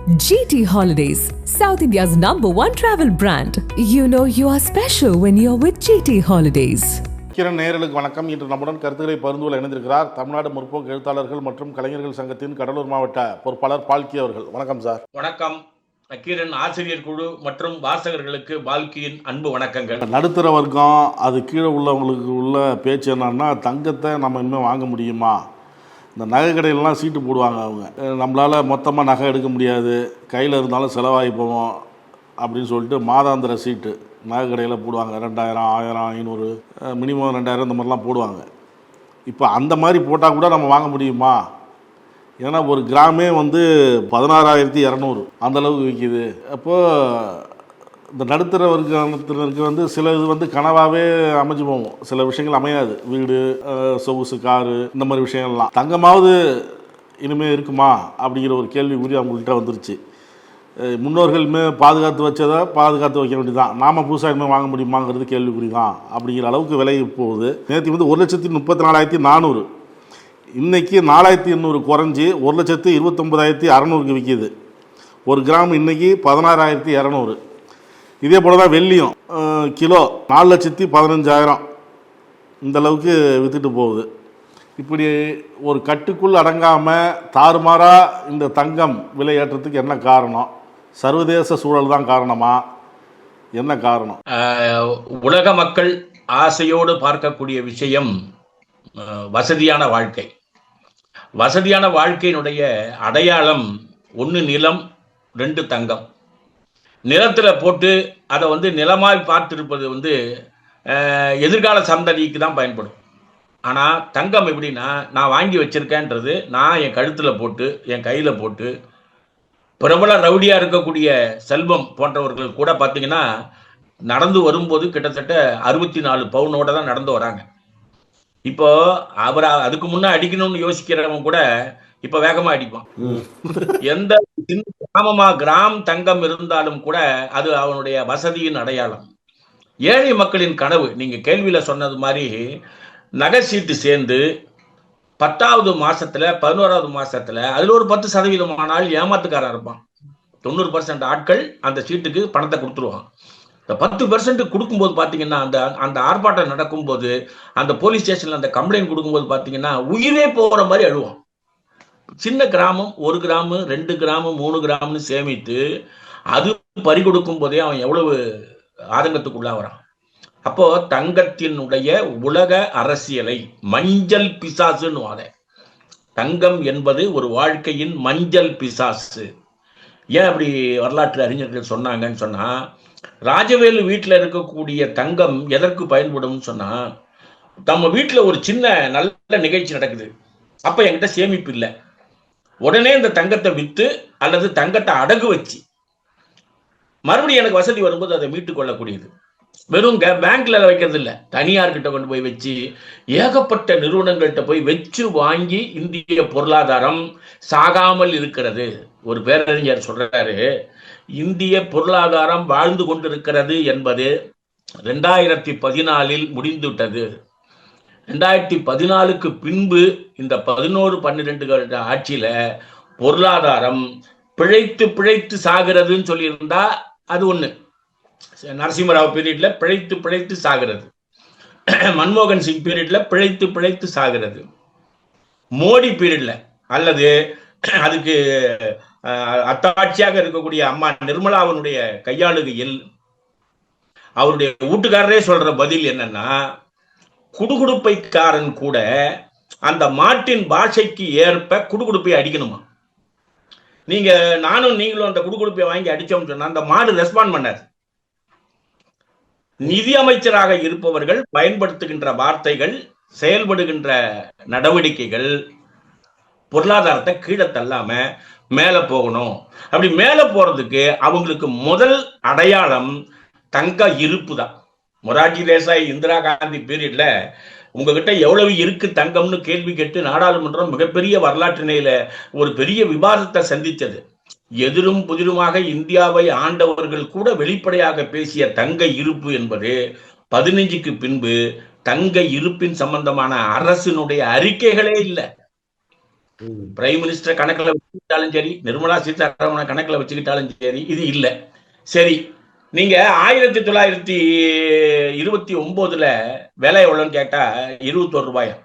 GT Holidays, South India's #1 travel brand. You know you are special when you're with GT Holidays. Kiran நேயர்களுக்கு வணக்கம். இன்று நம்முடன் கருத்துக்களை பகிர்ந்து கொள்ள இணைந்திருக்கிறார் தமிழ்நாடு முற்போக்கு எழுத்தாளர்கள் மற்றும் கலைஞர்கள் சங்கத்தின் கடலூர் மாவட்ட பொறுப்பாளர் பால்கி அவர்கள். வணக்கம் சார். வணக்கம். கிரண் ஆசிரியர் குழு மற்றும் வாசகர்களுக்கு பால்கியின் அன்பு வணக்கங்கள். நடுத்தர வர்க்கம் அது கீழே உள்ளவங்களுக்கு உள்ள பேச்சு என்னன்னா, தங்கத்தை நம்ம இன்னும் வாங்க முடியுமா? இந்த நகை கடையிலலாம் சீட்டு போடுவாங்க. அவங்க நம்மளால் மொத்தமாக நகை எடுக்க முடியாது, கையில் இருந்தாலும் செலவாகி போவோம் அப்படின்னு சொல்லிட்டு மாதாந்திர சீட்டு நகை கடையில் போடுவாங்க. 2000, 1000, 500, மினிமம் 2000 இந்த மாதிரிலாம் போடுவாங்க. இப்போ அந்த மாதிரி போட்டால் கூட நம்ம வாங்க முடியுமா? ஏன்னா ஒரு கிராமே 16,200 அந்தளவுக்கு விற்கிது. அப்போது இந்த நடுத்தர வர்க்கத்தினருக்கு சில இது கனவாகவே அமைஞ்சு போகும். சில விஷயங்கள் அமையாது. வீடு, சொகுசு, காரு, இந்த மாதிரி விஷயங்கள்லாம். தங்கமாவது இனிமேல் இருக்குமா அப்படிங்கிற ஒரு கேள்விக்குறி அவங்கள்ட்ட வந்துருச்சு. முன்னோர்களுமே பாதுகாத்து வச்சதை பாதுகாத்து வைக்க வேண்டியதான். நாம் புதுசாக இனிமேல் வாங்க முடியுமாங்கிறது கேள்விக்குறி தான். அப்படிங்கிற அளவுக்கு விலை போகுது. நேற்று 1,34,400, இன்றைக்கி 4,800 குறைஞ்சி 1,29,600 விற்கிது. ஒரு கிராம் இன்றைக்கி 16,200. இதே போல் தான் வெள்ளியும் கிலோ 4,15,000 இந்த அளவுக்கு விற்றுட்டு போகுது. இப்படி ஒரு கட்டுக்குள் அடங்காமல் தாறுமாறாக இந்த தங்கம் விலை ஏற்றத்துக்கு என்ன காரணம்? சர்வதேச சூழல் தான் காரணமா? என்ன காரணம்? உலக மக்கள் ஆசையோடு பார்க்கக்கூடிய விஷயம் வசதியான வாழ்க்கை. வசதியான வாழ்க்கையினுடைய அடையாளம் 1 நிலம், 2 தங்கம். நிலத்தில் போட்டு அதை நிலமாய் பார்த்துருப்பது எதிர்கால சந்ததிக்கு தான் பயன்படும். ஆனால் தங்கம் எப்படின்னா, நான் வாங்கி வச்சிருக்கேன்றது நான் என் கழுத்தில் போட்டு என் கையில் போட்டு பிரபல ரவுடியாக இருக்கக்கூடிய செல்வம் போன்றவர்கள் கூட பார்த்தீங்கன்னா நடந்து வரும்போது கிட்டத்தட்ட 64 பவுனோட தான் நடந்து வராங்க. இப்போ அவர் அதுக்கு முன்னே அடிக்கணும்னு யோசிக்கிறவங்க கூட இப்ப வேகமா அடிப்பான். எந்த கிராம் தங்கம் இருந்தாலும் கூட அது அவனுடைய வசதியின் அடையாளம். ஏழை மக்களின் கனவு. நீங்க கேள்வியில சொன்னது மாதிரி நகை சீட்டு சேர்ந்து 10வது மாசத்துல 11வது மாசத்துல அதுல ஒரு 10% ஏமாத்துக்காரன் இருப்பான். 90% ஆட்கள் அந்த சீட்டுக்கு பணத்தை கொடுத்துருவான். இந்த 10% கொடுக்கும்போது பாத்தீங்கன்னா அந்த ஆர்ப்பாட்டம் நடக்கும்போது அந்த போலீஸ் ஸ்டேஷன்ல அந்த கம்ப்ளைண்ட் கொடுக்கும்போது பாத்தீங்கன்னா உயிரே போற மாதிரி அழுவான். சின்ன கிராமம் 1 கிராம் 2 கிராம் 3 கிராம்னு சேமித்து அது பறி கொடுக்கும் போதே அவன் எவ்வளவு ஆதங்கத்துக்குள்ளாகிறான். அப்போ தங்கத்தினுடைய உலக அரசியலை மஞ்சள் பிசாசுன்னு வாத. தங்கம் என்பது ஒரு வாழ்க்கையின் மஞ்சள் பிசாசு. ஏன் அப்படி வரலாற்று அறிஞர்கள் சொன்னாங்கன்னு சொன்னா, ராஜவேலு வீட்டில் இருக்கக்கூடிய தங்கம் எதற்கு பயன்படும் சொன்னா, நம்ம வீட்டில் ஒரு சின்ன நல்ல நிகழ்ச்சி நடக்குது, அப்ப என்கிட்ட சேமிப்பு இல்லை, உடனே இந்த தங்கத்தை வித்து அல்லது தங்கத்தை அடகு வச்சு மறுபடியும் எனக்கு வசதி வரும்போது அதை மீட்டுக் கொள்ளக்கூடியது. வெறும் பேங்க்ல வைக்கிறது இல்லை, தனியார்கிட்ட கொண்டு போய் வச்சு ஏகப்பட்ட நிறுவனங்கள்கிட்ட போய் வச்சு வாங்கி இந்திய பொருளாதாரம் சாகாமல் இருக்கிறது. ஒரு பேரறிஞர் சொல்றாரு, இந்திய பொருளாதாரம் வாழ்ந்து கொண்டிருக்கிறது என்பது 2014 முடிந்துவிட்டது. 2014க்கு பின்பு இந்த 11-12 ஆட்சியில பொருளாதாரம் பிழைத்து சாகிறதுன்னு சொல்லியிருந்தா அது ஒண்ணு. நரசிம்மராவ் பீரியட்ல பிழைத்து சாகிறது, மன்மோகன் சிங் பீரியட்ல பிழைத்து சாகிறது, மோடி பீரியட்ல அல்லது அதுக்கு அத்தாட்சியாக இருக்கக்கூடிய அம்மா நிர்மலாவனுடைய கையாளுகையில் அவருடைய வீட்டுக்காரரே சொல்ற பதில் என்னன்னா, குடுகுடுப்பைக்காரன் கூட அந்த மாட்டின் பாஷைக்கு ஏற்ப குடுகுடுப்பை அடிக்கணுமா. நீங்களும் அந்த குடுகுடுப்பை வாங்கி அடிச்சோம்னு சொன்னா அந்த மாடு ரெஸ்பாண்ட் பண்ணாது. நிதி அமைச்சராக இருப்பவர்கள் பயன்படுத்துகின்ற வார்த்தைகள், செயல்படுகின்ற நடவடிக்கைகள் பொருளாதாரத்தை கீழே தள்ளாம மேல போகணும். அப்படி மேல போறதுக்கு அவங்களுக்கு முதல் அடையாளம் தங்க இருப்பு தான். மொரார்ஜி தேசாய், இந்திரா காந்தி பீரியட்ல உங்ககிட்ட எவ்வளவு இருக்கு தங்கம்னு கேள்வி கேட்டு நாடாளுமன்றம் மிகப்பெரிய வரலாற்றினையில ஒரு பெரிய விவாதத்தை சந்திச்சது. எதிரும் புதிருமாக இந்தியாவை ஆண்டவர்கள் கூட வெளிப்படையாக பேசிய தங்க இருப்பு என்பது 15க்கு பின்பு தங்க இருப்பின் சம்பந்தமான அரசினுடைய அறிக்கைகளே இல்லை. பிரைம் மினிஸ்டர் கணக்குல வச்சுக்கிட்டாலும் சரி, நிர்மலா சீதாராமன் கணக்குல வச்சுக்கிட்டாலும் சரி, இது இல்லை. சரி, நீங்க 1929 விலை எவ்வளவுன்னு கேட்டா 21 ரூபாயா.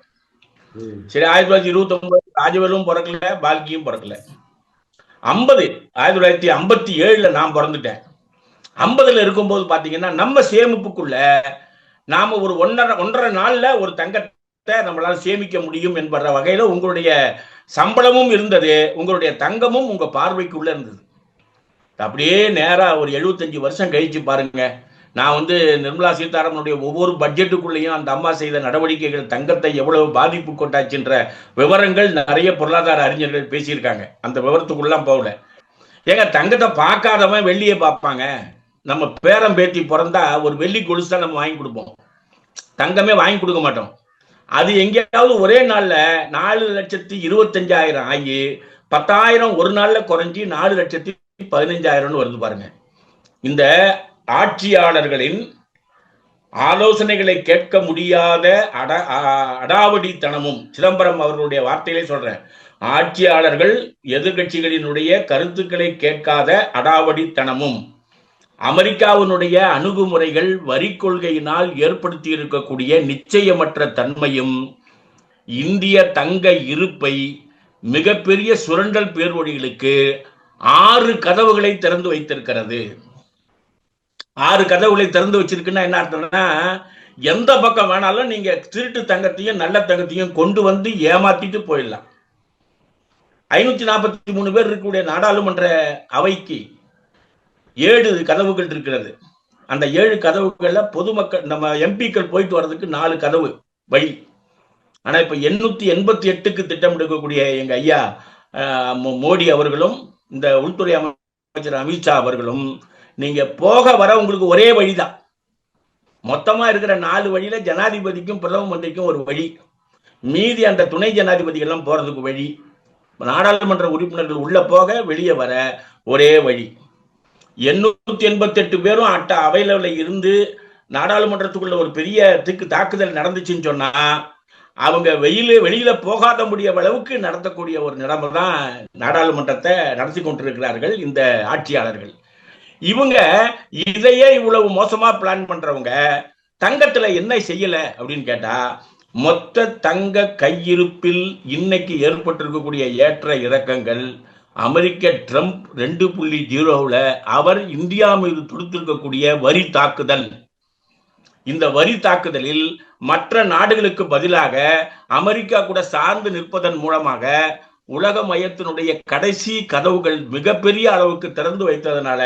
சரி, 1929 ராஜவேலும் பிறக்கல, பால்கியும் பிறக்கல. 1957 நான் பிறந்துட்டேன். 50 இருக்கும்போது பாத்தீங்கன்னா நம்ம சேமிப்புக்குள்ள நாம ஒரு ஒன்றரை நாள்ல ஒரு தங்கத்தை நம்மளால சேமிக்க முடியும் என்பற வகையில உங்களுடைய சம்பளமும் இருந்தது, உங்களுடைய தங்கமும் உங்க பார்வைக்குள்ள இருந்தது. அப்படியே நேரா ஒரு 75 வருஷம் கழிச்சு பாருங்க, நான் நிர்மலா சீதாராமனுடைய ஒவ்வொரு பட்ஜெட்டுக்குள்ளேயும் அந்த அம்மா செய்த நடவடிக்கைகள் தங்கத்தை எவ்வளவு பாதிப்பு கொண்டாச்சுன்ற விவரங்கள் நிறைய பொருளாதார அறிஞர்கள் பேசியிருக்காங்க. அந்த விவரத்துக்குள்ளாம் போகல. ஏங்க, தங்கத்தை பார்க்காதவன் வெள்ளியை பார்ப்பாங்க. நம்ம பேரம் பேத்தி பிறந்தா ஒரு வெள்ளி கொலுசு தான் நம்ம வாங்கி கொடுப்போம், தங்கமே வாங்கி கொடுக்க மாட்டோம். அது எங்கேயாவது ஒரே நாள்ல 4,25,000 ஆகி 10,000 ஒரு நாள்ல குறைஞ்சி 4,15,000 வருது பாருங்க. இந்த ஆட்சியாளர்களின் ஆலோசனைகளை கேட்க முடியாத அடாவடித்தனமும், சிதம்பரம் அவர்களுடைய வார்த்தையிலே சொல்றேன், ஆட்சியாளர்கள் எதிர்கட்சிகளினுடைய கருத்துக்களை கேட்காத அடாவடித்தனமும், அமெரிக்காவினுடைய அணுகுமுறைகள் வரி கொள்கையினால் ஏற்படுத்தி இருக்கக்கூடிய நிச்சயமற்ற தன்மையும் இந்திய தங்க இருப்பை மிகப்பெரிய சுரண்டல் பேர்வழிகளுக்கு 6 கதவுகளை திறந்து வைத்திருக்கிறது. 6 கதவுகளை திறந்து வச்சிருக்குன்னா என்ன அர்த்தம்னா, எந்த பக்கம் வேணாலும் நீங்க திருட்டு தங்கத்தையும் நல்ல தங்கத்தையும் கொண்டு வந்து ஏமாத்திட்டு போயிடலாம். 543 பேர் இருக்கக்கூடிய நாடாளுமன்ற அவைக்கு 7 கதவுகள் இருக்கிறது. அந்த 7 கதவுகள்ல பொதுமக்கள், நம்ம எம்பிக்கள் போயிட்டு வர்றதுக்கு 4 கதவு வழி. ஆனா இப்ப 888க்கு திட்டம் எடுக்கக்கூடிய எங்க ஐயா மோடி அவர்களும் இந்த உள்துறை அமைச்சர் அமித்ஷா அவர்களும், நீங்க போக வர உங்களுக்கு ஒரே வழிதான். மொத்தமா இருக்கிற 4 வழியில ஜனாதிபதிக்கும் பிரதம மந்திரிக்கும் ஒரு வழி, மீதி அந்த துணை ஜனாதிபதிகள்லாம் போறதுக்கு வழி, நாடாளுமன்ற உறுப்பினர்கள் உள்ள போக வெளியே வர ஒரே வழி. 888 பேரும் அவையில இருந்து நாடாளுமன்றத்துக்குள்ள ஒரு பெரிய தாக்குதல் நடந்துச்சுன்னு சொன்னா அவங்க வெளியில போகாத முடிய அளவுக்கு நடத்தக்கூடிய ஒரு நிலைமை தான் நாடாளுமன்றத்தை நடத்தி கொண்டிருக்கிறார்கள் இந்த ஆட்சியாளர்கள். இவங்க இதையே இவ்வளவு மோசமா பிளான் பண்றவங்க தங்கத்துல என்ன செய்யல அப்படின்னு கேட்டா, மொத்த தங்க கையிருப்பில் இன்னைக்கு ஏற்பட்டிருக்கக்கூடிய ஏற்ற இறக்கங்கள், அமெரிக்க ட்ரம்ப் 2.0 அவர் இந்தியா மீது தொடுத்திருக்கக்கூடிய வரி தாக்குதல், இந்த வரி தாக்குதலில் மற்ற நாடுகளுக்கு பதிலாக அமெரிக்கா கூட சார்ந்து நிற்பதன் மூலமாக உலக மையத்தினுடைய கடைசி கதவுகள் மிகப்பெரிய அளவுக்கு திறந்து வைத்ததனால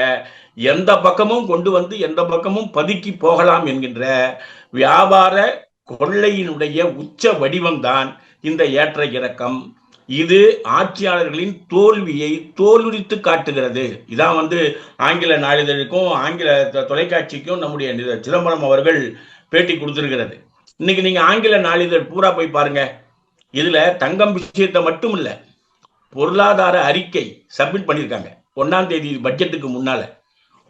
எந்த பக்கமும் கொண்டு வந்து எந்த பக்கமும் பதுக்கி போகலாம் என்கின்ற வியாபார கொள்ளையினுடைய உச்ச வடிவம்தான் இந்த ஏற்ற இறக்கம். இது ஆட்சியாளர்களின் தோல்வியை தோலுரித்து காட்டுகிறது. இதான் ஆங்கில நாளிதழுக்கும் ஆங்கில தொலைக்காட்சிக்கும் நம்முடைய சிதம்பரம் அவர்கள் பேட்டி கொடுத்திருக்கிறது. இன்னைக்கு நீங்க ஆங்கில நாளிதழ் பூரா போய் பாருங்க, இதுல தங்கம் விஷயத்தை மட்டும் இல்ல, பொருளாதார அறிக்கை சப்மிட் பண்ணியிருக்காங்க 1ஆம் தேதி பட்ஜெட்டுக்கு முன்னால.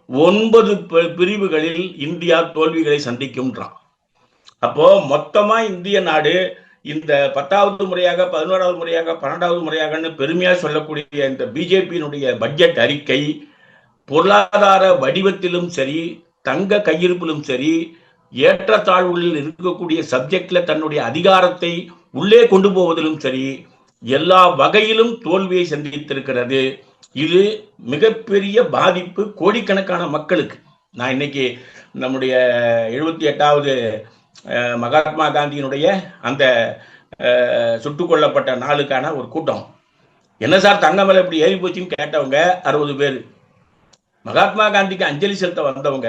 9 பிரிவுகளில் இந்தியா தோல்விகளை சந்திக்கும்ன்றான். அப்போ மொத்தமா இந்திய நாடு இந்த 10வது முறையாக 11வது முறையாக 12வது முறையாகன்னு பெருமையா சொல்லக்கூடிய இந்த பிஜேபியினுடைய பட்ஜெட் அறிக்கை பொருளாதார வடிவத்திலும் சரி, தங்க கையிருப்பிலும் சரி, ஏற்றத்தாழ்வுகளில் இருக்கக்கூடிய சப்ஜெக்ட்ல தன்னுடைய அதிகாரத்தை உள்ளே கொண்டு போவதிலும் சரி, எல்லா வகையிலும் தோல்வியை சந்தித்திருக்கிறது. இது மிகப்பெரிய பாதிப்பு கோடிக்கணக்கான மக்களுக்கு. நான் இன்னைக்கு நம்முடைய 78வது மகாத்மா காந்தியினுடைய அந்த சுட்டுக் கொல்லப்பட்ட நாளுக்கான ஒரு கூட்டம், என்ன சார் தங்கம் விலை இப்படி ஏறி போச்சுன்னு கேட்டவங்க 60 பேர், மகாத்மா காந்திக்கு அஞ்சலி செலுத்த வந்தவங்க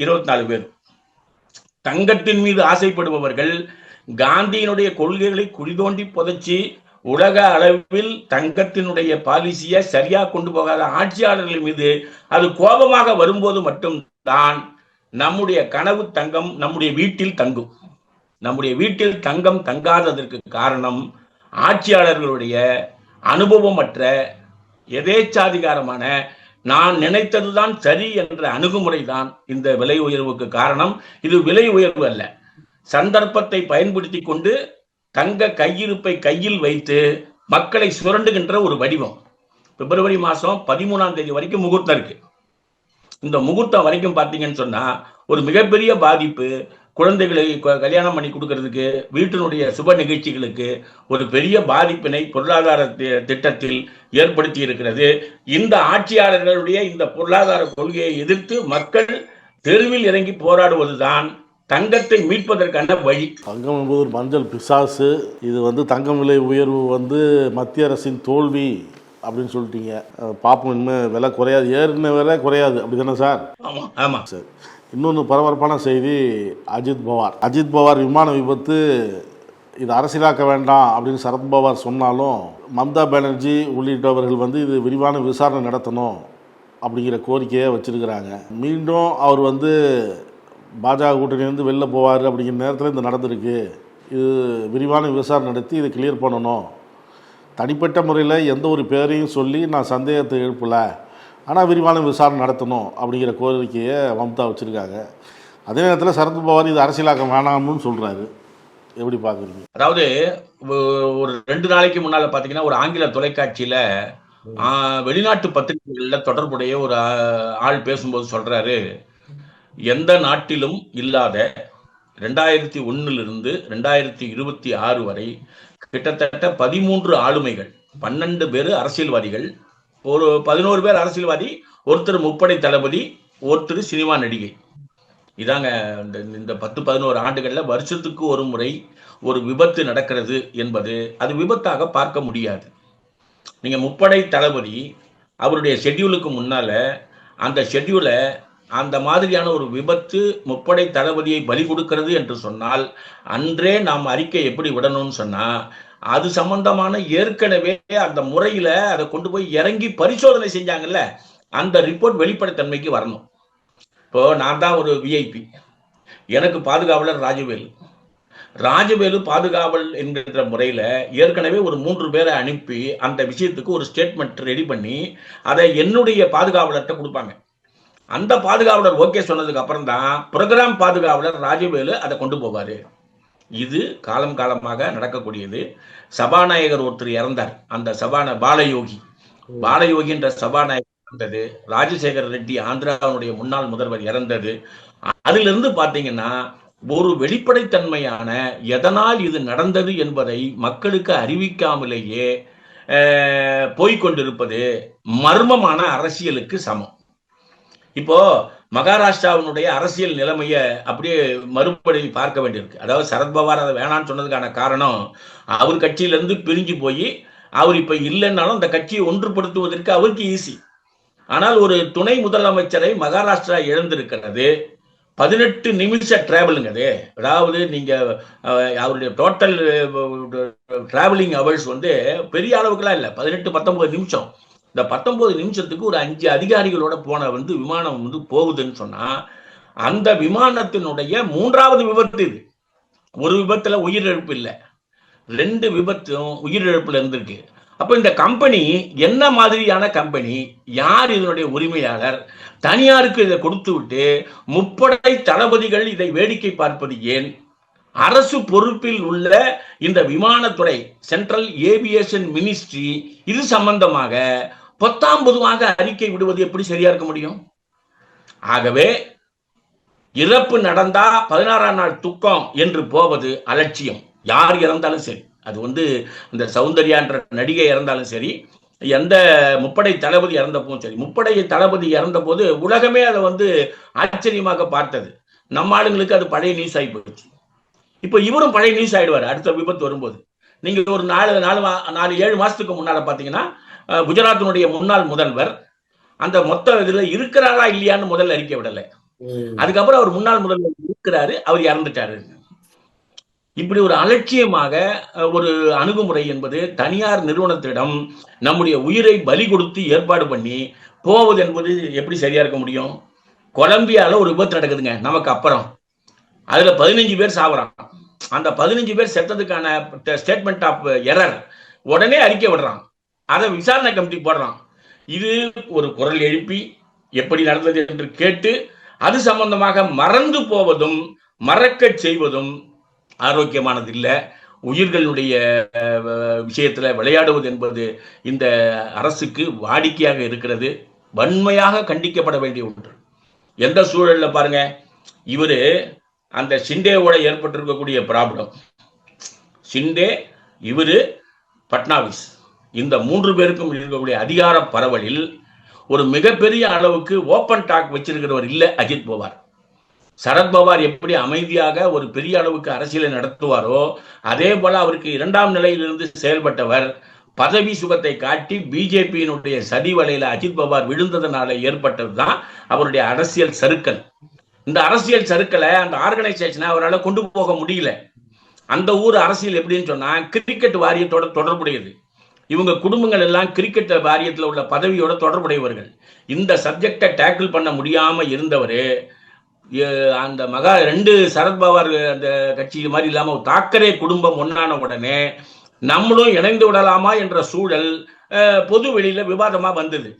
24 பேர். தங்கத்தின் மீது ஆசைப்படுபவர்கள் காந்தியினுடைய கொள்கைகளை குடிதோண்டி புதைச்சி உலக அளவில் தங்கத்தினுடைய பாலிசியை சரியா கொண்டு போகாத ஆட்சியாளர்கள் மீது அது கோபமாக வரும்போது மட்டும்தான் நம்முடைய கனவு தங்கம் நம்முடைய வீட்டில் தங்கும். நம்முடைய வீட்டில் தங்கம் தங்காததற்கு காரணம் ஆட்சியாளர்களுடைய அனுபவமற்ற எதேச்சாதிகாரமான நான் நினைத்ததுதான் சரி என்ற அணுகுமுறை தான் இந்த விலை உயர்வுக்கு காரணம். இது விலை உயர்வு அல்ல, சந்தர்ப்பத்தை பயன்படுத்தி கொண்டு தங்க கையிருப்பை கையில் வைத்து மக்களை சுரண்டுகின்ற ஒரு வடிவம். பிப்ரவரி மாதம் 13ஆம் தேதி வரைக்கும் முகூர்த்தம் இருக்கு. இந்த முகூர்த்தம் வரைக்கும் பார்த்தீங்கன்னு சொன்னா ஒரு மிகப்பெரிய பாதிப்பு. குழந்தைகளை கல்யாணம் பண்ணி கொடுக்கறதுக்கு, வீட்டினுடைய சுப நிகழ்ச்சிகளுக்கு ஒரு பெரிய பாதிப்பினை பொருளாதார திட்டத்தில் ஏற்படுத்தி இருக்கிறது. இந்த ஆட்சியாளர்களுடைய இந்த பொருளாதார கொள்கையை எதிர்த்து மக்கள் தெருவில் இறங்கி போராடுவதுதான் தங்கத்தை மீட்பதற்கான வழி. தங்கம் என்பது ஒரு மஞ்சள் பிசாசு. இது தங்கம் விலை உயர்வு மத்திய அரசின் தோல்வி அப்படின்னு சொல்லிட்டீங்க. பாப்போம், இனிமேல் விலை குறையாது, ஏறின விலை குறையாது, அப்படி தானே சார்? ஆமாம் ஆமாம். சரி, இன்னொன்று பரபரப்பான செய்தி. அஜித் பவார் விமான விபத்து இது அரசியலாக்க வேண்டாம் அப்படின்னு சரத்பவார் சொன்னாலும் மம்தா பானர்ஜி உள்ளிட்டவர்கள் இது விரிவான விசாரணை நடத்தணும் அப்படிங்கிற கோரிக்கையை வச்சிருக்கிறாங்க. மீண்டும் அவர் பாஜக கூட்டணியிலேருந்து வெளில போவார் அப்படிங்கிற நேரத்தில் இது நடந்திருக்கு. இது விரிவான விசாரணை நடத்தி இதை கிளியர் பண்ணணும். தனிப்பட்ட முறையில் எந்த ஒரு பேரையும் சொல்லி நான் சந்தேகத்தை எழுப்பலை, ஆனால் விரிவான விசாரணை நடத்தணும் அப்படிங்கிற கோரிக்கையை மம்தா வச்சுருக்காங்க. அதே நேரத்தில் சரத்பவார் இது அரசியலாக்க வேணாம்னு சொல்கிறாரு. எப்படி பார்க்குறீங்க? அதாவது ஒரு 2 நாளைக்கு முன்னால் பார்த்தீங்கன்னா ஒரு ஆங்கில தொலைக்காட்சியில் வெளிநாட்டு பத்திரிகைகளில் தொடர்புடைய ஒரு ஆள் பேசும்போது சொல்கிறாரு, எந்த நாட்டிலும் இல்லாத 2001 2026 வரை கிட்டத்தட்ட 13 ஆளுமைகள், 12 பேர் அரசியல்வாதிகள், ஒரு 11 பேர் அரசியல்வாதி, ஒருத்தர் முப்படை தளபதி, ஒருத்தர் சினிமா நடிகை. இதாங்க இந்த 10-11 ஆண்டுகளில் வருஷத்துக்கு ஒரு முறை ஒரு விபத்து நடக்கிறது என்பது அது விபத்தாக பார்க்க முடியாது. நீங்க முப்படை தளபதி அவருடைய ஷெட்யூலுக்கு முன்னால அந்த ஷெட்யூலை அந்த மாதிரியான ஒரு விபத்து முப்படை தளபதியை பலி கொடுக்கிறது என்று சொன்னால் அன்றே நாம் அறிக்கை எப்படி விடணும்னு சொன்னா அது சம்பந்தமான ஏற்கனவே அந்த முறையில அதை கொண்டு போய் இறங்கி பரிசோதனை செஞ்சாங்கல்ல, அந்த ரிப்போர்ட் வெளிப்படைத்தன்மைக்கு வரணும். இப்போ நான் தான் ஒரு விஐபி, எனக்கு பாதுகாவலர் ராஜவேலு பாதுகாவல் என்கின்ற முறையில ஏற்கனவே ஒரு 3 பேரை அனுப்பி அந்த விஷயத்துக்கு ஒரு ஸ்டேட்மெண்ட் ரெடி பண்ணி அதை என்னுடைய பாதுகாவலர்கிட்ட கொடுப்பாங்க. அந்த பாதுகாவலர் ஓகே சொன்னதுக்கு அப்புறம் தான் புரோகிராம் பாதுகாவலர் ராஜவேலு அதை கொண்டு போவாரு. இது காலம் காலமாக நடக்கக்கூடியது. சபாநாயகர் ஒருத்தர் இறந்தார், அந்த பாலயோகி என்ற சபாநாயகர் இறந்தது. ராஜசேகர ரெட்டி ஆந்திராவுடைய முன்னாள் முதல்வர் இறந்தது. அதிலிருந்து பாத்தீங்கன்னா ஒரு வெளிப்படைத்தன்மையான எதனால் இது நடந்தது என்பதை மக்களுக்கு அறிவிக்காமலேயே போய்கொண்டிருப்பது மர்மமான அரசியலுக்கு சமம். இப்போ மகாராஷ்டிராவினுடைய அரசியல் நிலைமையை அப்படியே மறுபடி பார்க்க வேண்டியிருக்கு. அதாவது சரத்பவார் அதை வேணான்னு சொன்னதுக்கான காரணம் அவர் கட்சியிலிருந்து பிரிஞ்சு போய் அவர் இப்ப இல்லைன்னாலும் அந்த கட்சியை ஒன்றுபடுத்துவதற்கு அவருக்கு ஈஸி. ஆனால் ஒரு துணை முதலமைச்சரை மகாராஷ்டிரா இழந்திருக்கிறது. 18 நிமிஷ டிராவலுங்க அது. அதாவது நீங்க அவருடைய டோட்டல் டிராவலிங் ஹவர்ஸ் பெரிய அளவுக்குலாம் இல்லை, 18-19 நிமிஷம். இந்த 19 நிமிஷத்துக்கு ஒரு 5 அதிகாரிகளோட போன விமானம் போகுதுன்னு சொன்னா அந்த விமானத்தினுடைய 3வது விபத்து இது. ஒரு விபத்துல உயிரிழப்பு இல்லை, 2 விபத்தும் உயிரிழப்புல இருந்திருக்கு. அப்ப இந்த கம்பெனி என்ன மாதிரியான கம்பெனி, யார் இதனுடைய உரிமையாளர், தனியாருக்கு இதை கொடுத்து விட்டு முப்படை தளபதிகள் இதை வேடிக்கை பார்ப்பது ஏன்? அரசு பொறுப்பில் உள்ள இந்த விமானத்துறை சென்ட்ரல் ஏவியேஷன் மினிஸ்ட்ரி இது சம்பந்தமாக பொத்தாம்பொதுவாக அறிக்கை விடுவது எப்படி சரியா இருக்க முடியும்? ஆகவே இறப்பு நடந்தா 16ஆம் நாள் துக்கம் என்று போவது அலட்சியம். யார் இறந்தாலும் சரி, அது இந்த சௌந்தர்யான்ற நடிகை இறந்தாலும் சரி, எந்த முப்படை தளபதி இறந்தப்போ சரி. முப்படை தளபதி இறந்த போது உலகமே அதை ஆச்சரியமாக பார்த்தது. நம்ம ஆளுங்களுக்கு அது பழைய நியூஸ் ஆகி போயிடுச்சு. இப்போ இவரும் பழைய நியூஸ் ஆயிடுவார் அடுத்த விபத்து வரும்போது. நீங்க ஒரு 4-7 மாசத்துக்கு முன்னால பாத்தீங்கன்னா குஜராத்தினுடைய முன்னாள் முதல்வர் அந்த மொத்த இதுல இருக்கிறாரா இல்லையான்னு முதல்ல அறிக்கை விடல. அதுக்கப்புறம் அவர் முன்னாள் முதல்வர் இருக்கிறாரு, அவர் இறந்துட்டாரு. இப்படி ஒரு அலட்சியமாக ஒரு அணுகுமுறை என்பது தனியார் நிறுவனத்திடம் நம்முடைய உயிரை பலி கொடுத்து ஏற்பாடு பண்ணி போவது என்பது எப்படி சரியா இருக்க முடியும்? கொலம்பியால ஒரு விபத்து நடக்குதுங்க நமக்கு அப்புறம், அதுல 15 பேர் சாவறான். அந்த 15 பேர் செத்ததுக்கான ஸ்டேட்மெண்ட் ஆஃப் எரர் உடனே அறிக்கை விடுறான், அதை விசாரணை கமிட்டி போடுறான். இது ஒரு குரல் எழுப்பி எப்படி நடந்தது என்று கேட்டு அது சம்பந்தமாக மறந்து போவதும் மறக்க செய்வதும் ஆரோக்கியமானது இல்லை. உயிர்களுடைய விஷயத்துல விளையாடுவது என்பது இந்த அரசுக்கு வாடிக்கையாக இருக்கிறது. வன்மையாக கண்டிக்கப்பட வேண்டிய ஒன்று. எந்த சூழல்ல பாருங்க, இவரு அந்த ஷிண்டேவோட ஏற்பட்டிருக்கக்கூடிய ப்ராப்ளம், ஷிண்டே, இவரு, பட்னாவிஸ், இந்த 3 பேருக்கும் இருக்கக்கூடிய அதிகார பரவலில் ஒரு மிகப்பெரிய அளவுக்கு ஓப்பன் டாக் வச்சிருக்கிறவர் இல்லை அஜித் பவார். சரத்பவார் எப்படி அமைதியாக ஒரு பெரிய அளவுக்கு அரசியலை நடத்துவாரோ அதே போல அவருக்கு 2ஆம் நிலையிலிருந்து செயல்பட்டவர். பதவி சுகத்தை காட்டி பிஜேபியினுடைய சதி வலையில அஜித் பவார் விழுந்ததுனால ஏற்பட்டதுதான் அவருடைய அரசியல் சறுக்கல். இந்த அரசியல் சறுக்கலை அந்த ஆர்கனைசேஷனை அவரால் கொண்டு போக முடியல. அந்த ஊர் அரசியல் எப்படின்னு சொன்னா கிரிக்கெட் வாரியத்தோட தொடர்புடையது. இவங்க குடும்பங்கள் எல்லாம் கிரிக்கெட் வாரியத்தில் உள்ள பதவியோட தொடர்புடையவர்கள். இந்த சப்ஜெக்டை டேக்கிள் பண்ண முடியாம இருந்தவர் அந்த 2 சரத்பவார் அந்த கட்சி மாதிரி இல்லாம தாக்கரே குடும்பம் ஒன்னான உடனே நம்மளும் இணைந்து விடலாமா என்ற சூழல் பொது வெளியில விவாதமா வந்தது.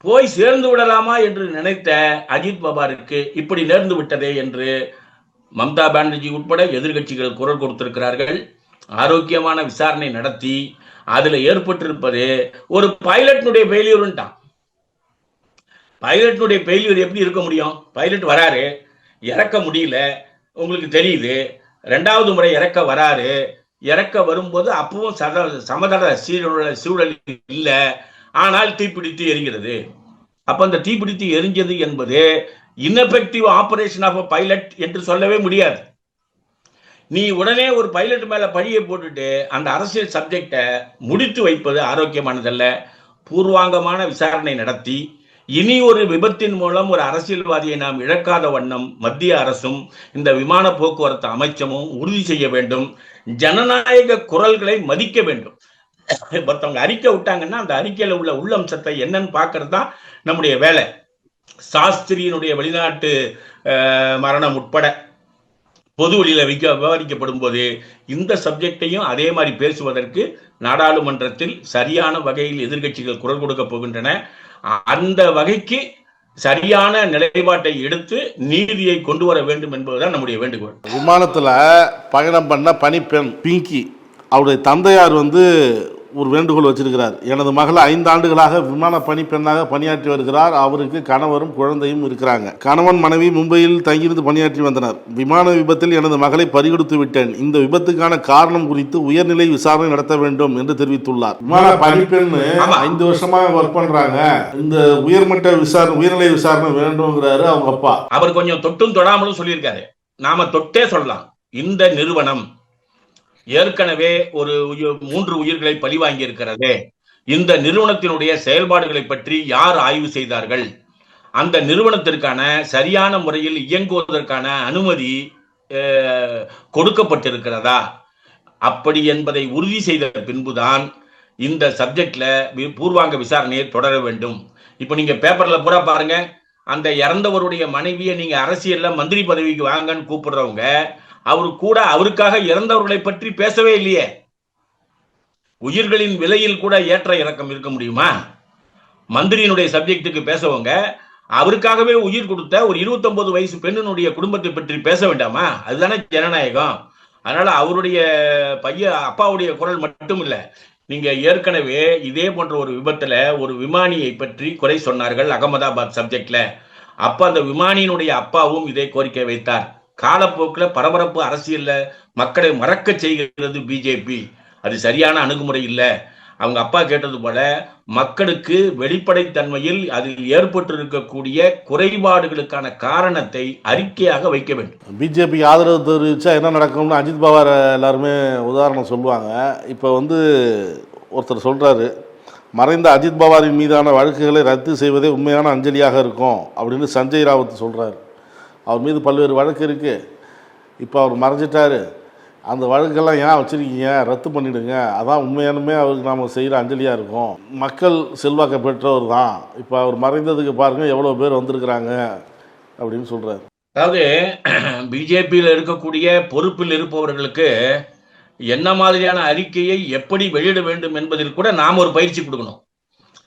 போய் சேர்ந்து விடலாமா என்று நினைத்த அஜித் பவாருக்கு இப்படி நேர்ந்து விட்டதே என்று மம்தா பானர்ஜி உட்பட எதிர்கட்சிகள் குரல் கொடுத்திருக்கிறார்கள். ஆரோக்கியமான விசாரணை நடத்தி அதுல ஏற்பட்டிருப்பது ஒரு பைலட்னுடைய ஃபெயிலியர்ன்ட்டான். பைலட்னுடைய ஃபெயிலியர் எப்படி இருக்க முடியும்? பைலட் வராரு, இறக்க முடியல, உங்களுக்கு தெரியுது. 2வது முறை இறக்க வராரு, இறக்க வரும்போது அப்பவும் சமதள சூழல் இல்லை, ஆனால் தீப்பிடித்து எரிகிறது. அப்ப அந்த தீப்பிடித்து எரிஞ்சது என்பது இன்எஃபெக்டிவ் ஆபரேஷன் ஆஃப் பைலட் என்று சொல்லவே முடியாது. நீ உடனே ஒரு பைலட் மேல பழியை போட்டுட்டு அந்த அரசியல் சப்ஜெக்டை முடித்து வைப்பது ஆரோக்கியமானதல்ல. பூர்வாங்கமான விசாரணை நடத்தி இனி ஒரு விபத்தின் மூலம் ஒரு அரசியல்வாதியை நாம் இழக்காத வண்ணம் மத்திய அரசும் இந்த விமான போக்குவரத்து அமைச்சமும் உறுதி செய்ய வேண்டும். ஜனநாயக குரல்களை மதிக்க வேண்டும். ஒருத்தவங்க அறிக்கை விட்டாங்கன்னா அந்த அறிக்கையில உள்ள உள்ளம்சத்தை என்னன்னு பார்க்கறது தான் நம்முடைய வேலை. சாஸ்திரியினுடைய வெளிநாட்டு மரணம் உட்பட பொது வழியில விவாதிக்கப்படும் போது இந்த சப்ஜெக்டையும் அதே மாதிரி பேசுவதற்கு நாடாளுமன்றத்தில் சரியான வகையில் எதிர்கட்சிகள் குரல் கொடுக்க போகின்றன. அந்த வகைக்கு சரியான நிலைப்பாட்டை எடுத்து நீதியை கொண்டு வர வேண்டும் என்பதுதான் நம்முடைய வேண்டுகோள். விமானத்துல பயணம் பண்ண பணிப்பெண் பிங்கி, அவருடைய தந்தையார் ஒரு வேண்டுகோள் வச்சிருக்கிறார். எனது மகள் 5 ஆண்டுகளாக விமான பணிப்பெண்ணாக பணியாற்றி வருகிறார். அவருக்கு கணவரும் குழந்தையும் இருக்கிறாங்க. கணவன் மனைவி மும்பையில் தங்கியிருந்து பணியாற்றி வந்தனர். விமான விபத்தில் எனது மகளை பறிகொடுத்து விட்டேன். இந்த விபத்துக்கான காரணம் குறித்து உயர்நிலை விசாரணை நடத்த வேண்டும் என்று தெரிவித்துள்ளார். விமான பணிப்பெண் 5 வருஷமா ஒர்க் பண்றாங்க. இந்த உயர்நிலை விசாரணை வேண்டும்ங்கிறாரு அவங்க அப்பா. அவர் கொஞ்சம் தொட்டும் தொடாமலும் சொல்லியிருக்காரு. நாம தொட்டே சொல்லலாம். இந்த நிறுவனம் ஏற்கனவே ஒரு 3 உயிர்களை பழிவாங்கி இருக்கிறது. இந்த நிறுவனத்தினுடைய செயல்பாடுகளை பற்றி யார் ஆய்வு செய்தார்கள்? அந்த நிறுவனத்திற்கான சரியான முறையில் இயங்குவதற்கான அனுமதி கொடுக்கப்பட்டிருக்கிறதா? அப்படி என்பதை உறுதி செய்த பின்புதான் இந்த சப்ஜெக்ட்ல பூர்வாங்க விசாரணையை தொடர வேண்டும். இப்ப நீங்க பேப்பர்ல பூரா பாருங்க, அந்த இறந்தவருடைய மனைவியை நீங்க அரசியல்ல மந்திரி பதவிக்கு வாங்கன்னு கூப்பிடுறவங்க அவருக்காக இறந்தவர்களை பற்றி பேசவே இல்லையே. உயிர்களின் விலையில் கூட ஏற்ற இறக்கம் இருக்க முடியுமா? மந்திரியினுடைய சப்ஜெக்டுக்கு பேசவங்க அவருக்காகவே உயிர் கொடுத்த ஒரு 29 வயசு பெண்ணினுடைய குடும்பத்தை பற்றி பேச வேண்டாமா? அதுதானே ஜனநாயகம். அதனால அவருடைய அப்பாவுடைய குரல் மட்டும் இல்ல. நீங்க ஏற்கனவே இதே போன்ற ஒரு விபத்துல ஒரு விமானியை பற்றி குறை சொன்னார்கள் அகமதாபாத் சப்ஜெக்ட்ல. அப்ப அந்த விமானியினுடைய அப்பாவும் இதே கோரிக்கை வைத்தார். காலப்போக்கில் பரபரப்பு அரசியல்ல மக்களை மறக்க செய்கிறது பிஜேபி. அது சரியான அணுகுமுறை இல்லை. அவங்க அப்பா கேட்டது போல மக்களுக்கு வெளிப்படைத்தன்மையில் அதில் ஏற்பட்டிருக்கக்கூடிய குறைபாடுகளுக்கான காரணத்தை அறிக்கையாக வைக்க வேண்டும். பிஜேபி ஆதரவு தெரிவிச்சா என்ன நடக்கும்னு அஜித் பவார் எல்லாருமே உதாரணம் சொல்லுவாங்க. இப்போ ஒருத்தர் சொல்றாரு, மறைந்த அஜித் பவாரின் மீதான வழக்குகளை ரத்து செய்வதே உண்மையான அஞ்சலியாக இருக்கும் அப்படின்னு சஞ்சய் ராவத் சொல்றாரு. அவர் மீது பல்வேறு வழக்கு இருக்குது. இப்போ அவர் மறைஞ்சிட்டாரு. அந்த வழக்கெல்லாம் ஏன் வச்சுருக்கீங்க, ரத்து பண்ணிவிடுங்க, அதான் உண்மையானுமே அவருக்கு நாம் செய்கிற அஞ்சலியாக இருக்கும். மக்கள் செல்வாக்க பெற்றவர் தான். இப்போ அவர் மறைந்ததுக்கு பாருங்கள் எவ்வளோ பேர் வந்திருக்கிறாங்க அப்படின்னு சொல்கிறார். அதாவது பிஜேபியில் இருக்கக்கூடிய பொறுப்பில் இருப்பவர்களுக்கு என்ன மாதிரியான அறிக்கையை எப்படி வெளியிட வேண்டும் என்பதில் கூட நாம் ஒரு பயிற்சி கொடுக்கணும்.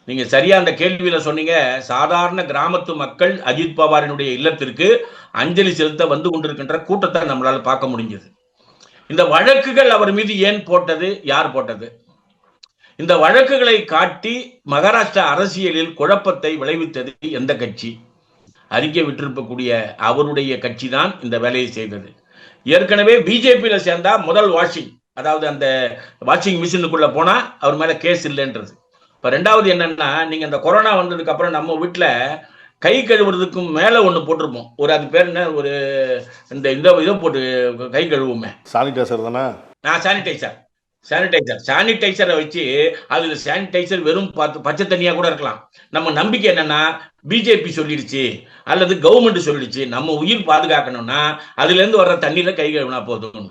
நீங்க சரியா அந்த கேள்வியில சொன்னீங்க, சாதாரண கிராமத்து மக்கள் அஜித் பவாரினுடைய இல்லத்திற்கு அஞ்சலி செலுத்த வந்து கொண்டிருக்கின்ற கூட்டத்தை நம்மளால பார்க்க முடிஞ்சது. இந்த வழக்குகள் அவர் மீது ஏன் போட்டது, யார் போட்டது? இந்த வழக்குகளை காட்டி மகாராஷ்டிரா அரசியலில் குழப்பத்தை விளைவித்தது எந்த கட்சி? அறிக்கை விட்டிருக்கக்கூடிய அவருடைய கட்சி தான் இந்த வேலையை செய்தது. ஏற்கனவே பிஜேபியில சேர்ந்தா முதல் வாஷிங், அதாவது அந்த வாஷிங் மிஷினுக்குள்ள போனா அவர் மேல கேஸ் இல்லைன்றது. இப்ப ரெண்டாவது என்னன்னா, நீங்க இந்த கொரோனா வந்ததுக்கு அப்புறம் நம்ம வீட்டுல கை கழுவுறதுக்கும் மேல ஒண்ணு போட்டிருப்போம், ஒரு அது பேர் என்ன, ஒரு இந்த இதை போட்டு கை கழுவுமே, சானிடைசர் தானே. சானிடைசரை வச்சு அதுல சானிடைசர் வெறும் பச்சை தண்ணியா கூட இருக்கலாம். நம்ம நம்பிக்கை என்னன்னா, பிஜேபி சொல்லிடுச்சு அல்லது கவர்மெண்ட் சொல்லிடுச்சு, நம்ம உயிர் பாதுகாக்கணும்னா அதுல இருந்து வர்ற தண்ணியில கை கழுவினா போதும்.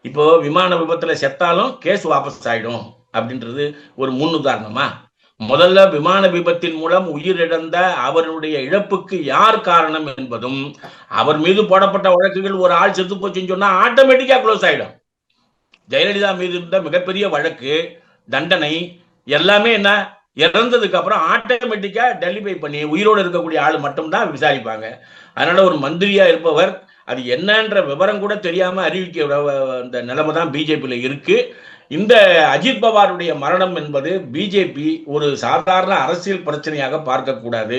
இப்போ விமான விபத்துல செத்தாலும் கேஸ் வாபஸ் ஆயிடும் அப்படின்றது ஒரு முன் உதாரணமா? முதல்ல விமான விபத்தின் மூலம் உயிரிழந்த அவருடைய இழப்புக்கு யார் காரணம் என்பதும், அவர் மீது போடப்பட்ட வழக்குகள் ஒரு ஆள் செத்து போச்சுன்னு சொன்னா ஆட்டோமேட்டிக்கா க்ளோஸ் ஆயிடும். ஜெயலலிதா மீது இருந்த மிகப்பெரிய வழக்கு, தண்டனை எல்லாமே என்ன, இறந்ததுக்கு அப்புறம் ஆட்டோமேட்டிக்கா டெலிபை பண்ணி உயிரோடு இருக்கக்கூடிய ஆள் மட்டும்தான் விசாரிப்பாங்க. அதனால ஒரு மந்திரியா இருப்பவர் அது என்னன்ற விவரம் கூட தெரியாம அறிவிக்க இந்த நிலைமை தான் பிஜேபியில இருக்கு. இந்த அஜித் பவாருடைய மரணம் என்பது பிஜேபி ஒரு சாதாரண அரசியல் பிரச்சனையாக பார்க்க கூடாது.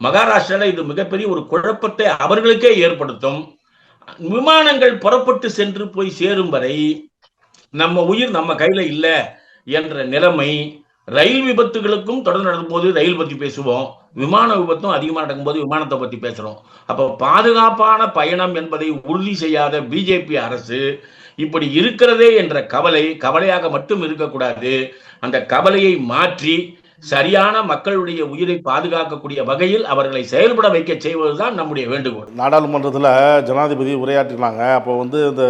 மகாராஷ்டிரால இது மிகப்பெரிய ஒரு குழப்பத்தை அவர்களுக்கே ஏற்படுத்தும். விமானங்கள் புறப்பட்டு சென்று போய் சேரும் வரை நம்ம உயிர் நம்ம கையில இல்ல என்ற நிலைமை. ரயில் விபத்துகளுக்கும் தொடர்ந்து நடக்கும்போது ரயில் பத்தி பேசுவோம், விமான விபத்தும் அதிகமாக நடக்கும்போது விமானத்தை பத்தி பேசுறோம். அப்ப பாதுகாப்பான பயணம் என்பதை உறுதி செய்யாத பிஜேபி அரசு இப்படி இருக்கிறதே என்ற கவலையாக மட்டும் இருக்கக்கூடாது. அந்த கவலையை மாற்றி சரியான மக்களுடைய உயிரை பாதுகாக்கக்கூடிய வகையில் அவர்களை செயல்பட வைக்க செய்வதுதான் நம்முடைய வேண்டுகோள். நாடாளுமன்றத்தில் ஜனாதிபதி உரையாற்றினாங்க. அப்போ இந்த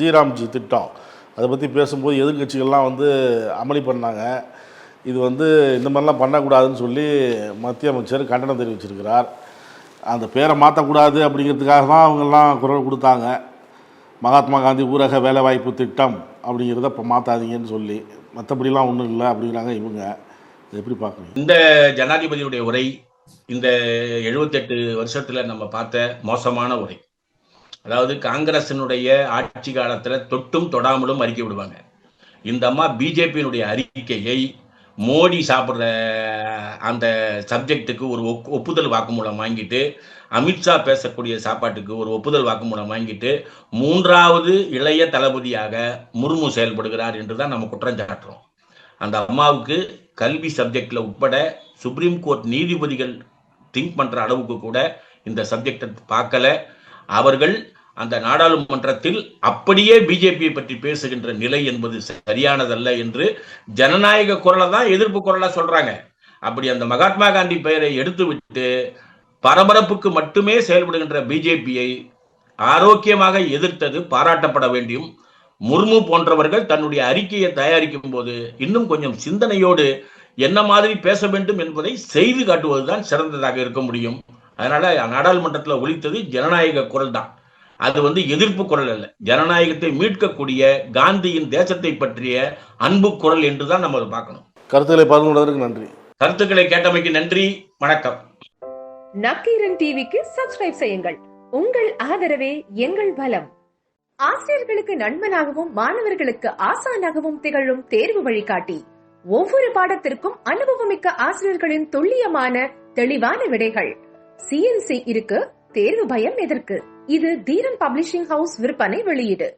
ஜிராம்ஜி திட்டம் அதை பற்றி பேசும்போது எதிர்கட்சிகள்லாம் அமளி பண்ணாங்க. இது இந்த மாதிரிலாம் பண்ணக்கூடாதுன்னு சொல்லி மத்திய அமைச்சர் கண்டனம் தெரிவிச்சிருக்கிறார். அந்த பேரை மாற்றக்கூடாது அப்படிங்கிறதுக்காக தான் அவங்கெல்லாம் குரல் கொடுத்தாங்க. மகாத்மா காந்தி ஊரக வேலைவாய்ப்பு திட்டம் அப்படிங்கிறத இப்போ மாற்றாதீங்கன்னு சொல்லி, மற்றபடிலாம் ஒன்றும் இல்லை அப்படிங்கிறாங்க இவங்க. எப்படி பார்க்கணும் இந்த ஜனாதிபதியுடைய உரை? இந்த 78 வருஷத்துல நம்ம பார்த்த மோசமான உரை. அதாவது காங்கிரசினுடைய ஆட்சி காலத்துல தொட்டும் தொடாமலும் அறிக்கை விடுவாங்க. இந்த அம்மா பிஜேபியினுடைய அறிக்கையை மோடி சாப்பிட்ற அந்த சப்ஜெக்டுக்கு ஒரு ஒப்புதல் வாக்குமூலம் வாங்கிட்டு, அமித்ஷா பேசக்கூடிய சாப்பாட்டுக்கு ஒரு ஒப்புதல் வாக்குமூலம் வாங்கிட்டு, 3வது இளைய தளபதியாக முர்மு செயல்படுகிறார் என்றுதான் நம்ம குற்றம் சாட்டுறோம். அந்த அம்மாவுக்கு கல்வி சப்ஜெக்ட்ல உட்பட சுப்ரீம் கோர்ட் நீதிபதிகள் திங்க் பண்ற அளவுக்கு கூட இந்த சப்ஜெக்டை பார்க்கல. அவர்கள் அந்த நாடாளுமன்றத்தில் அப்படியே பிஜேபியை பற்றி பேசுகின்ற நிலை என்பது சரியானதல்ல என்று ஜனநாயக குரலை தான் எதிர்ப்பு குரலா சொல்றாங்க. அப்படி அந்த மகாத்மா காந்தி பெயரை எடுத்து விட்டு பரபரப்புக்கு மட்டுமே செயல்படுகின்ற பிஜேபியை ஆரோக்கியமாக எதிர்த்தது பாராட்டப்பட வேண்டும். முர்மு போன்றவர்கள் தன்னுடைய அறிக்கையை தயாரிக்கும் போது இன்னும் கொஞ்சம் சிந்தனையோடு என்ன மாதிரி பேச வேண்டும் என்பதை செய்து காட்டுவதுதான் சிறந்ததாக இருக்க முடியும். அதனால நாடாளுமன்றத்தில் ஒலித்தது ஜனநாயக குரல் தான். அது எதிர்ப்பு குரல் அல்ல, ஜனநாயகத்தை மீட்கக்கூடிய காந்தியின் தேசத்தை பற்றிய அன்பு குரல் என்றுதான் நம்ம அதை பார்க்கணும். கருத்துக்களை பகிர்ந்ததற்கு நன்றி. கருத்துக்களை கேட்டமைக்கு நன்றி. வணக்கம். நக்கீரன் டிவிக்கு சப்ஸ்கிரைப் செய்யுங்கள். உங்கள் ஆதரவே எங்கள் பலம். ஆசிரியர்களுக்கு நண்பனாகவும் மாணவர்களுக்கு ஆசானாகவும் திகழும் தேர்வு வழிகாட்டி. ஒவ்வொரு பாடத்திற்கும் அனுபவமிக்க ஆசிரியர்களின் துல்லியமான தெளிவான விடைகள். CNC இருக்கு, தேர்வு பயம் எதற்கு? இது தீரன் பப்ளிஷிங் ஹவுஸ் விற்பனை வெளியீடு.